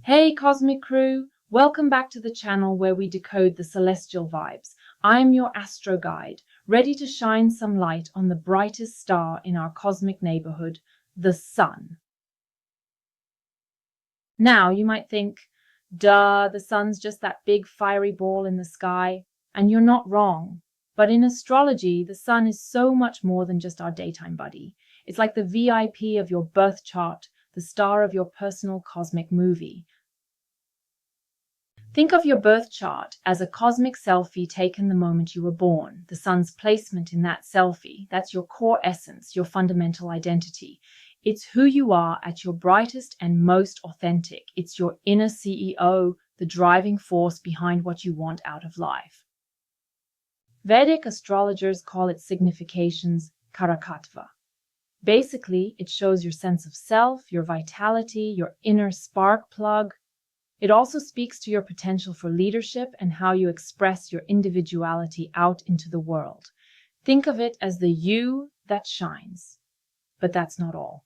Hey Cosmic Crew, welcome back to the channel where we decode the celestial vibes. I'm your astro guide, ready to shine some light on the brightest star in our cosmic neighborhood, the sun. Now you might think, duh, the sun's just that big fiery ball in the sky, and you're not wrong. But in astrology, the sun is so much more than just our daytime buddy. It's like the VIP of your birth chart, the star of your personal cosmic movie. Think of your birth chart as a cosmic selfie taken the moment you were born. The sun's placement in that selfie, that's your core essence, your fundamental identity. It's who you are at your brightest and most authentic. It's your inner CEO, the driving force behind what you want out of life. Vedic astrologers call it significations, karakatva. Basically, it shows your sense of self, your vitality, your inner spark plug. It also speaks to your potential for leadership and how you express your individuality out into the world. Think of it as the you that shines. But that's not all.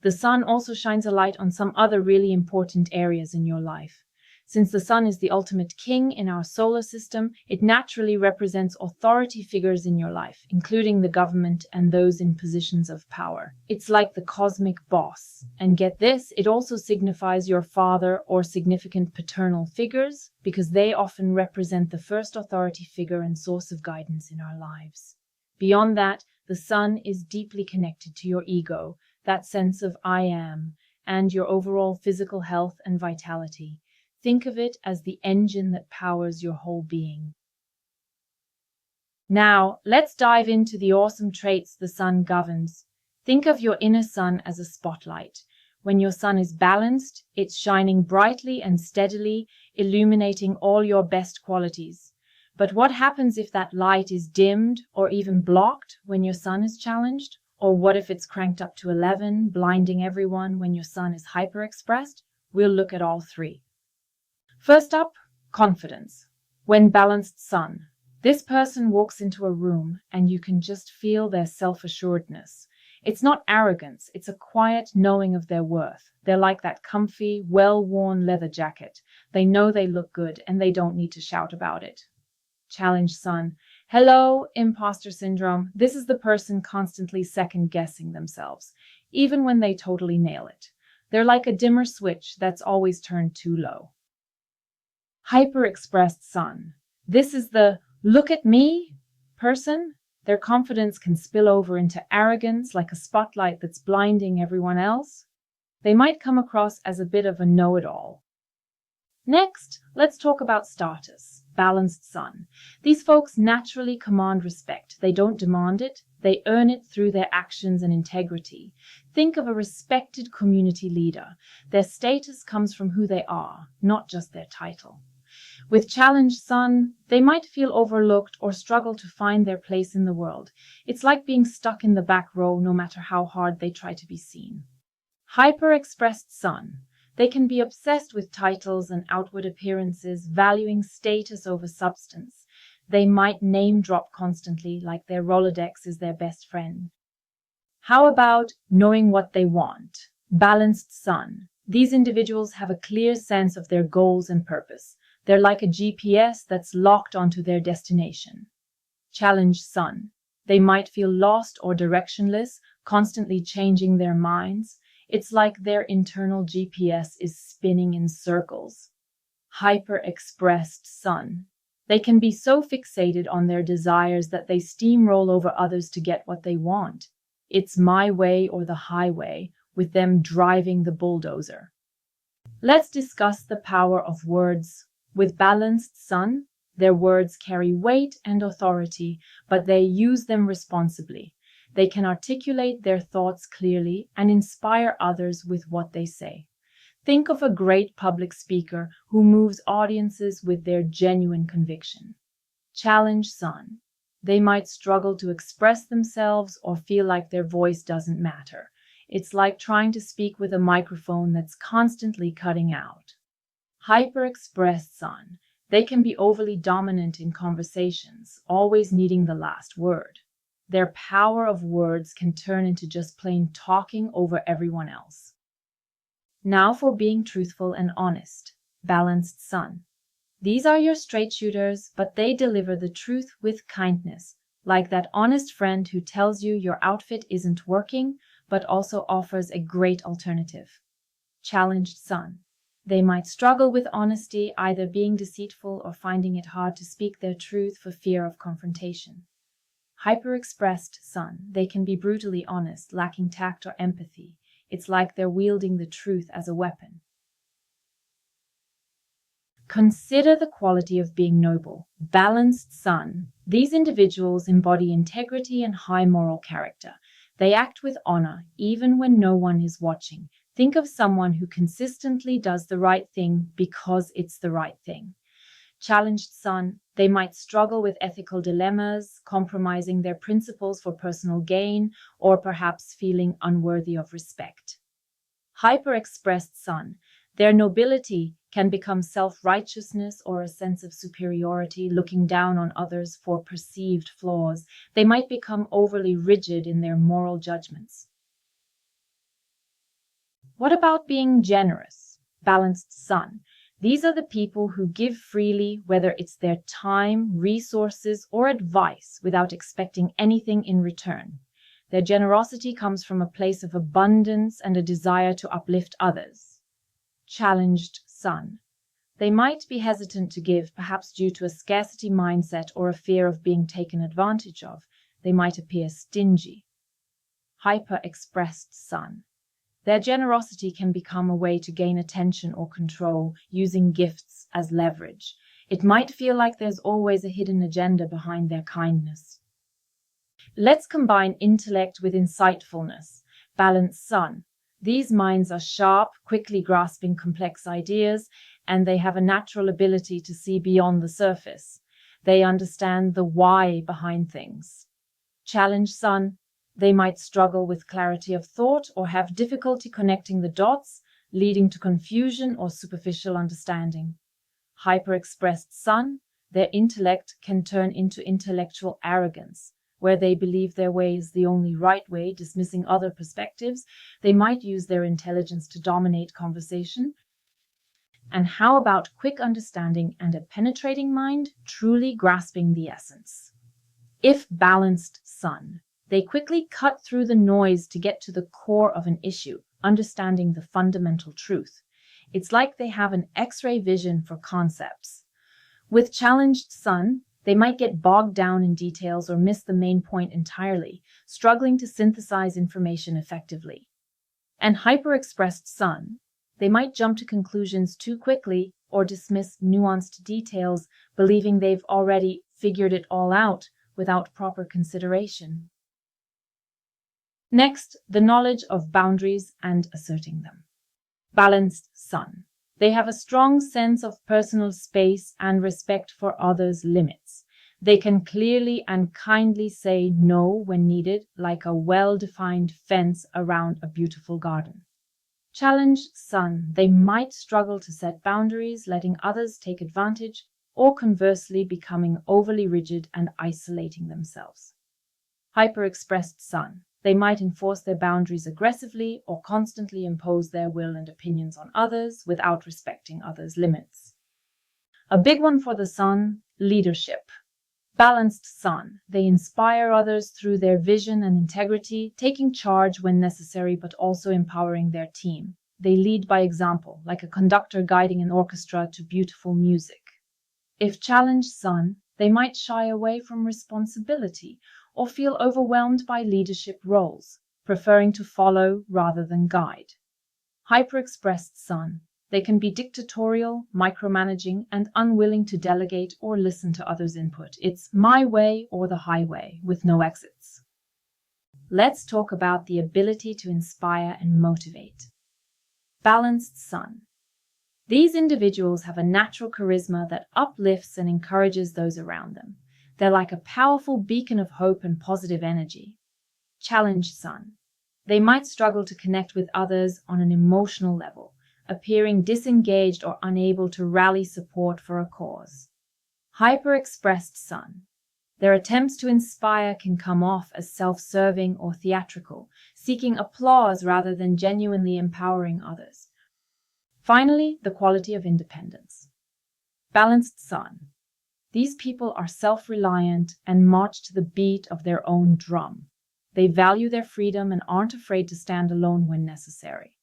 The sun also shines a light on some other really important areas in your life. Since the sun is the ultimate king in our solar system, it naturally represents authority figures in your life, including the government and those in positions of power. It's like the cosmic boss. And get this, it also signifies your father or significant paternal figures, because they often represent the first authority figure and source of guidance in our lives. Beyond that, the sun is deeply connected to your ego, that sense of I am, and your overall physical health and vitality. Think of it as the engine that powers your whole being. Now, let's dive into the awesome traits the sun governs. Think of your inner sun as a spotlight. When your sun is balanced, it's shining brightly and steadily, illuminating all your best qualities. But what happens if that light is dimmed or even blocked when your sun is challenged? Or what if it's cranked up to 11, blinding everyone when your sun is hyper-expressed? We'll look at all three. First up, confidence. When balanced sun. This person walks into a room and you can just feel their self-assuredness. It's not arrogance, it's a quiet knowing of their worth. They're like that comfy, well-worn leather jacket. They know they look good and they don't need to shout about it. Challenge sun. Hello, imposter syndrome. This is the person constantly second-guessing themselves, even when they totally nail it. They're like a dimmer switch that's always turned too low. Hyper-expressed sun. This is the look at me person. Their confidence can spill over into arrogance, like a spotlight that's blinding everyone else. They might come across as a bit of a know-it-all. Next, let's talk about status. Balanced sun. These folks naturally command respect. They don't demand it. They earn it through their actions and integrity. Think of a respected community leader. Their status comes from who they are, not just their title. With challenged sun, they might feel overlooked or struggle to find their place in the world. It's like being stuck in the back row no matter how hard they try to be seen. Hyper-expressed sun. They can be obsessed with titles and outward appearances, valuing status over substance. They might name drop constantly, like their Rolodex is their best friend. How about knowing what they want? Balanced sun. These individuals have a clear sense of their goals and purpose. They're like a GPS that's locked onto their destination. Challenged sun. They might feel lost or directionless, constantly changing their minds. It's like their internal GPS is spinning in circles. Hyper-expressed sun. They can be so fixated on their desires that they steamroll over others to get what they want. It's my way or the highway, with them driving the bulldozer. Let's discuss the power of words. With balanced sun, their words carry weight and authority, but they use them responsibly. They can articulate their thoughts clearly and inspire others with what they say. Think of a great public speaker who moves audiences with their genuine conviction. Challenge sun. They might struggle to express themselves or feel like their voice doesn't matter. It's like trying to speak with a microphone that's constantly cutting out. Hyper-expressed sun. They can be overly dominant in conversations, always needing the last word. Their power of words can turn into just plain talking over everyone else. Now for being truthful and honest. Balanced Sun. These are your straight shooters, but they deliver the truth with kindness, like that honest friend who tells you your outfit isn't working, but also offers a great alternative. Challenged Sun. They might struggle with honesty, either being deceitful or finding it hard to speak their truth for fear of confrontation. Hyper-expressed Sun. They can be brutally honest, lacking tact or empathy. It's like they're wielding the truth as a weapon. Consider the quality of being noble. Balanced Sun. These individuals embody integrity and high moral character. They act with honor, even when no one is watching. Think of someone who consistently does the right thing because it's the right thing. Challenged Sun. They might struggle with ethical dilemmas, compromising their principles for personal gain, or perhaps feeling unworthy of respect. Hyper-expressed Sun. Their nobility can become self-righteousness or a sense of superiority, looking down on others for perceived flaws. They might become overly rigid in their moral judgments. What about being generous? Balanced Sun. These are the people who give freely, whether it's their time, resources, or advice, without expecting anything in return. Their generosity comes from a place of abundance and a desire to uplift others. Challenged Sun. They might be hesitant to give, perhaps due to a scarcity mindset or a fear of being taken advantage of. They might appear stingy. Hyper-expressed Sun. Their generosity can become a way to gain attention or control, using gifts as leverage. It might feel like there's always a hidden agenda behind their kindness. Let's combine intellect with insightfulness. Balanced Sun. These minds are sharp, quickly grasping complex ideas, and they have a natural ability to see beyond the surface. They understand the why behind things. Challenged Sun. They might struggle with clarity of thought or have difficulty connecting the dots, leading to confusion or superficial understanding. Hyper-expressed Sun. Their intellect can turn into intellectual arrogance, where they believe their way is the only right way, dismissing other perspectives. They might use their intelligence to dominate conversation. And how about quick understanding and a penetrating mind, truly grasping the essence? If balanced Sun. They quickly cut through the noise to get to the core of an issue, understanding the fundamental truth. It's like they have an X-ray vision for concepts. With challenged Sun, they might get bogged down in details or miss the main point entirely, struggling to synthesize information effectively. And hyper-expressed Sun, they might jump to conclusions too quickly or dismiss nuanced details, believing they've already figured it all out without proper consideration. Next, the knowledge of boundaries and asserting them. Balanced Sun. They have a strong sense of personal space and respect for others' limits. They can clearly and kindly say no when needed, like a well-defined fence around a beautiful garden. Challenged Sun. They might struggle to set boundaries, letting others take advantage, or conversely becoming overly rigid and isolating themselves. Hyper-expressed Sun. They might enforce their boundaries aggressively or constantly impose their will and opinions on others without respecting others' limits. A big one for the Sun, leadership. Balanced Sun. They inspire others through their vision and integrity, taking charge when necessary but also empowering their team. They lead by example, like a conductor guiding an orchestra to beautiful music. If challenged Sun, they might shy away from responsibility or feel overwhelmed by leadership roles, preferring to follow rather than guide. Hyper-expressed Sun. They can be dictatorial, micromanaging, and unwilling to delegate or listen to others' input. It's my way or the highway, with no exits. Let's talk about the ability to inspire and motivate. Balanced Sun. These individuals have a natural charisma that uplifts and encourages those around them. They're like a powerful beacon of hope and positive energy. Challenged Sun. They might struggle to connect with others on an emotional level, appearing disengaged or unable to rally support for a cause. Hyper-expressed Sun. Their attempts to inspire can come off as self-serving or theatrical, seeking applause rather than genuinely empowering others. Finally, the quality of independence. Balanced sun. These people are self-reliant and march to the beat of their own drum. They value their freedom and aren't afraid to stand alone when necessary.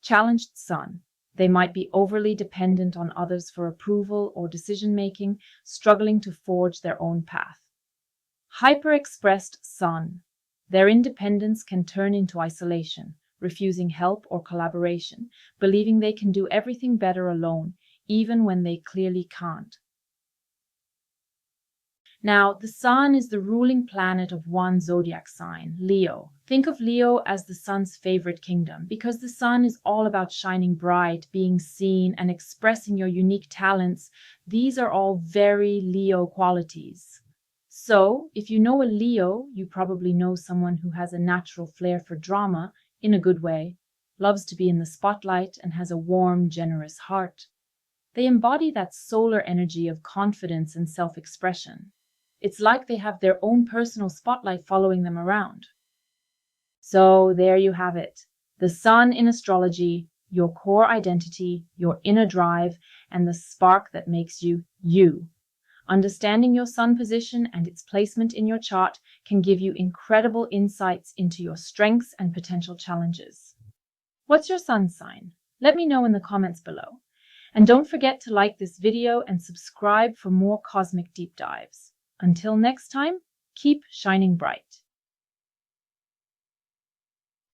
Challenged sun. They might be overly dependent on others for approval or decision-making, struggling to forge their own path. Hyper-expressed sun. Their independence can turn into isolation, refusing help or collaboration, believing they can do everything better alone, even when they clearly can't. Now, the sun is the ruling planet of one zodiac sign, Leo. Think of Leo as the sun's favorite kingdom, because the sun is all about shining bright, being seen, and expressing your unique talents. These are all very Leo qualities. So, if you know a Leo, you probably know someone who has a natural flair for drama, in a good way, loves to be in the spotlight, and has a warm, generous heart. They embody that solar energy of confidence and self-expression. It's like they have their own personal spotlight following them around. So there you have it. The sun in astrology, your core identity, your inner drive, and the spark that makes you you. Understanding your sun position and its placement in your chart can give you incredible insights into your strengths and potential challenges. What's your sun sign? Let me know in the comments below. And don't forget to like this video and subscribe for more cosmic deep dives. Until next time, keep shining bright.